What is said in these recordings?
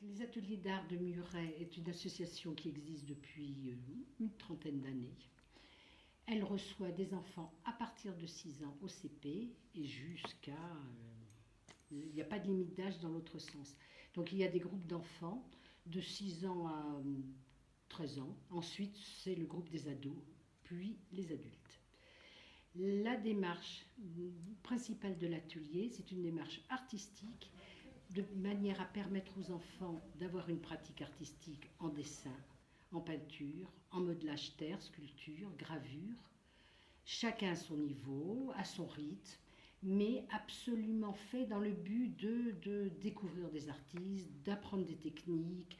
Les ateliers d'art de Muret est une association qui existe depuis une trentaine d'années. Elle reçoit des enfants à partir de 6 ans au CP et jusqu'à... il n'y a pas de limite d'âge dans l'autre sens. Donc il y a des groupes d'enfants de 6 ans à 13 ans. Ensuite, c'est le groupe des ados, puis les adultes. La démarche principale de l'atelier, c'est une démarche artistique, de manière à permettre aux enfants d'avoir une pratique artistique en dessin, en peinture, en modelage terre, sculpture, gravure, chacun à son niveau, à son rythme, mais absolument fait dans le but de découvrir des artistes, d'apprendre des techniques,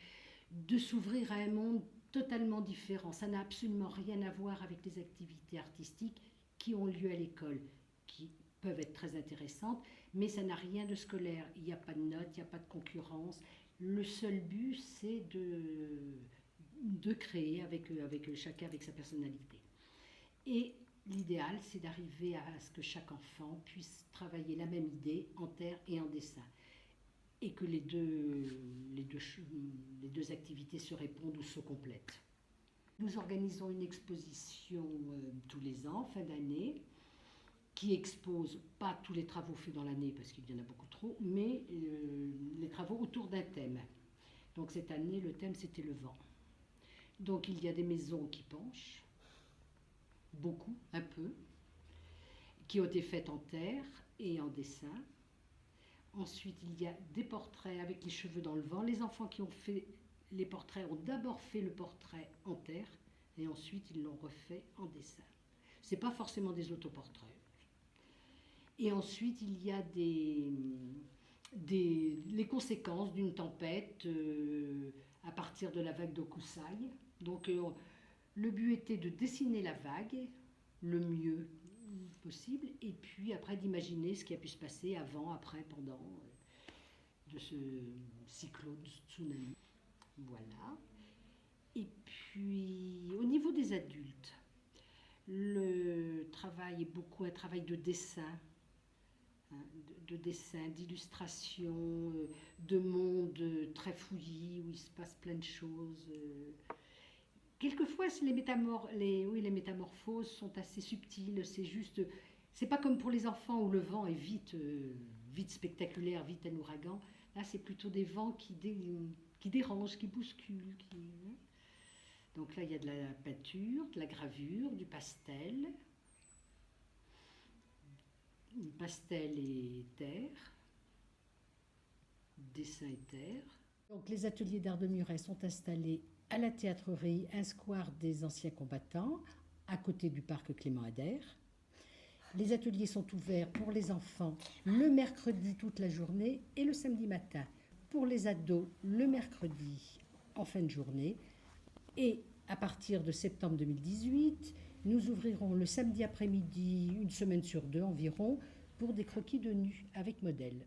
de s'ouvrir à un monde totalement différent. Ça n'a absolument rien à voir avec les activités artistiques qui ont lieu à l'école, qui peuvent être très intéressantes, mais ça n'a rien de scolaire. Il n'y a pas de notes, il n'y a pas de concurrence. Le seul but, c'est de créer avec chacun avec sa personnalité. Et l'idéal, c'est d'arriver à ce que chaque enfant puisse travailler la même idée en terre et en dessin. Et que les deux activités se répondent ou se complètent. Nous organisons une exposition tous les ans, fin d'année, qui expose pas tous les travaux faits dans l'année, parce qu'il y en a beaucoup trop, mais les travaux autour d'un thème. Donc cette année, le thème, c'était le vent. Donc il y a des maisons qui penchent, beaucoup, un peu, qui ont été faites en terre et en dessin. Ensuite, il y a des portraits avec les cheveux dans le vent. Les enfants qui ont fait les portraits ont d'abord fait le portrait en terre et ensuite ils l'ont refait en dessin. Ce n'est pas forcément des autoportraits. Et ensuite, il y a les conséquences d'une tempête à partir de la vague d'Okusai. Donc, le but était de dessiner la vague le mieux possible et puis après d'imaginer ce qui a pu se passer avant, après, pendant de ce cyclone, tsunami. Voilà. Et puis, au niveau des adultes, le travail est beaucoup un travail de dessin, d'illustration, de monde très fouillis où il se passe plein de choses. Quelquefois, les métamorphoses sont assez subtiles. C'est pas comme pour les enfants où le vent est vite spectaculaire, vite un ouragan. Là, c'est plutôt des vents qui dérangent, qui bousculent. Donc là, il y a de la peinture, de la gravure, du pastel. Pastel et terre, dessin et terre. Donc les ateliers d'art de Muret sont installés à la théâtrerie, un square des anciens combattants, à côté du parc Clément Ader. Les ateliers sont ouverts pour les enfants le mercredi toute la journée et le samedi matin. Pour les ados, le mercredi en fin de journée. Et à partir de septembre 2018, nous ouvrirons le samedi après-midi, une semaine sur 2 environ, pour des croquis de nus avec modèle.